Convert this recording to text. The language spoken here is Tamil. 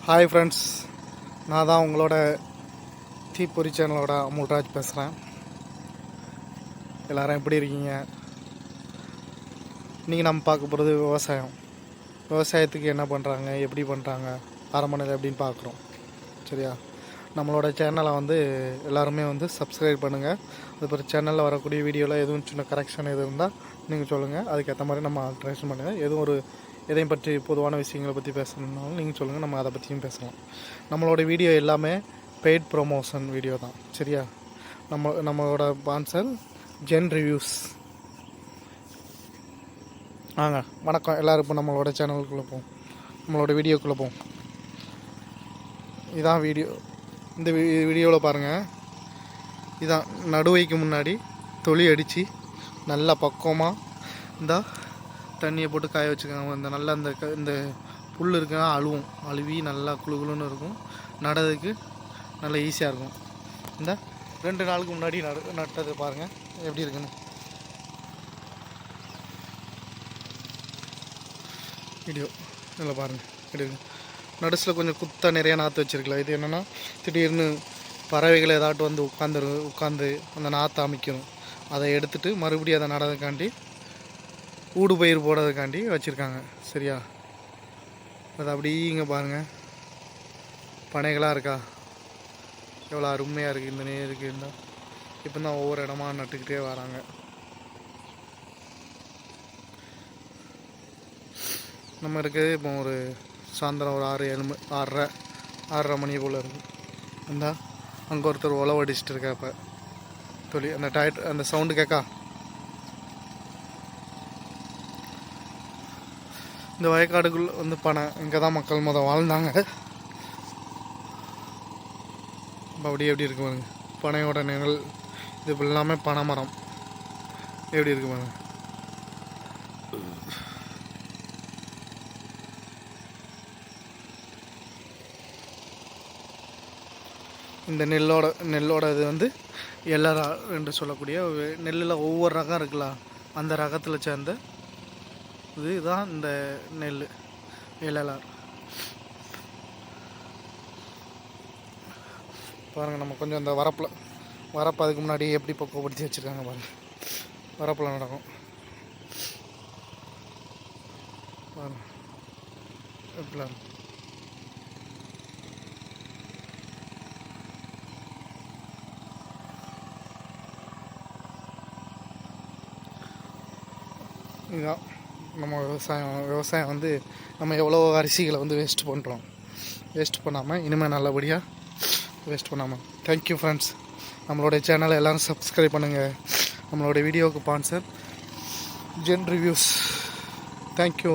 ஹாய் ஃப்ரெண்ட்ஸ், நான் தான் உங்களோட தீப்பொறி சேனலோட அமுல்ராஜ் பேசுகிறேன். எல்லோரும் எப்படி இருக்கீங்க? இன்றைக்கி நம்ம பார்க்க போகிறது விவசாயத்துக்கு என்ன பண்ணுறாங்க, எப்படி பண்ணுறாங்க, ஆரம்ப நிலை எப்படின்னு பார்க்குறோம். சரியா? நம்மளோட சேனலை எல்லாருமே சப்ஸ்கிரைப் பண்ணுங்கள். அதுக்கப்புறம் சேனலில் வரக்கூடிய வீடியோவில் எதுவும் சின்ன கரெக்ஷன் எது இருந்தால் நீங்கள் சொல்லுங்கள். அதுக்கேற்ற மாதிரி நம்ம ஆல்ட்ரேஷன் பண்ணுங்கள். எதையும் பற்றி பொதுவான விஷயங்களை பற்றி பேசணுன்னாலும் நீங்கள் சொல்லுங்கள், நம்ம அதை பற்றியும் பேசலாம். நம்மளோட வீடியோ எல்லாமே பெய்ட் ப்ரொமோஷன் வீடியோ தான். சரியா? நம்மளோட ஸ்பான்சர் ஜென் ரிவ்யூஸ். வணக்கம் எல்லோரும். இப்போ நம்மளோட சேனலுக்குள்ளே போவோம், நம்மளோட வீடியோக்குள்ளே போவோம். இதான் வீடியோ. இந்த வீடியோவில் பாருங்கள், இதான் நடுவைக்கு முன்னாடி தொளி அடித்து நல்லா பக்குவமாக இந்த தண்ணியை போட்டு காய வச்சுக்காங்க. நல்லா இந்த புல் இருக்குன்னா அழுவி நல்லா குழுன்னு இருக்கும். நடுறதுக்கு நல்லா ஈஸியாக இருக்கும். இந்த 2 நாளுக்கு முன்னாடி நட்டது பாருங்கள் எப்படி இருக்குன்னு. வீடியோ நல்லா பாருங்கள் எப்படி இருக்கு. நடுசில் கொஞ்சம் குத்தாக நிறையா நாற்று வச்சுருக்கலாம். இது என்னென்னா, திடீர்னு பறவைகள் ஏதாட்டு உட்காந்து அந்த நாற்றை அமைக்கணும். அதை எடுத்துகிட்டு மறுபடியும் அதை நடறதுக்காண்டி ஊடு பயிர் போடுறதுக்காண்டி வச்சுருக்காங்க. சரியா? அது அப்படி இங்கே பாருங்கள், பனைகளாக இருக்கா, எவ்வளோ அருமையாக இருக்குது. இந்த நேருக்கு இருந்தால் இப்போ தான் ஒவ்வொரு இடமா நட்டுக்கிட்டே வராங்க. நம்ம இருக்குது இப்போ ஒரு சாயந்தரம் ஒரு 6:30 மணி போல் இருக்குது. இருந்தா அங்கே ஒருத்தர் உழவு அடிச்சுட்டு இருக்கா. இப்போ தொழில் அந்த சவுண்டு கேட்கா. இந்த வயக்காடுக்குள்ளே பனை, இங்கே தான் மக்கள் வாழ்ந்தாங்க. அப்படியே எப்படி இருக்கு பாருங்க, பனையோட நிழல். இது எல்லாமே பனை மரம் எப்படி இருக்கு பாருங்க. இந்த நெல்லோட இது எல்லரா என்று சொல்லக்கூடிய நெல்லில் ஒவ்வொரு ரகம் இருக்குல்ல, அந்த ரகத்தில் சேர்ந்த இதுதான் இந்த நெல் எல்எல்ஆர். பாருங்கள், நம்ம கொஞ்சம் அந்த வரப்பு அதுக்கு முன்னாடி எப்படி பக்குவப்படுத்தி வச்சுருக்காங்க பாருங்கள். வரப்பில் நடக்கும் பாருங்கள் எப்படிலாம். இதுதான் நம்ம விவசாயம். நம்ம எவ்வளோ அரிசிகளை வேஸ்ட் பண்ணுறோம். வேஸ்ட் பண்ணாமல் இனிமேல் நல்லபடியாக வேஸ்ட் பண்ணாமல். Thank you friends. நம்மளுடைய சேனலை எல்லோரும் சப்ஸ்கிரைப் பண்ணுங்கள். நம்மளோட வீடியோவுக்கு ஸ்பான்சர் ஜென் ரிவ்யூஸ். தேங்க்யூ.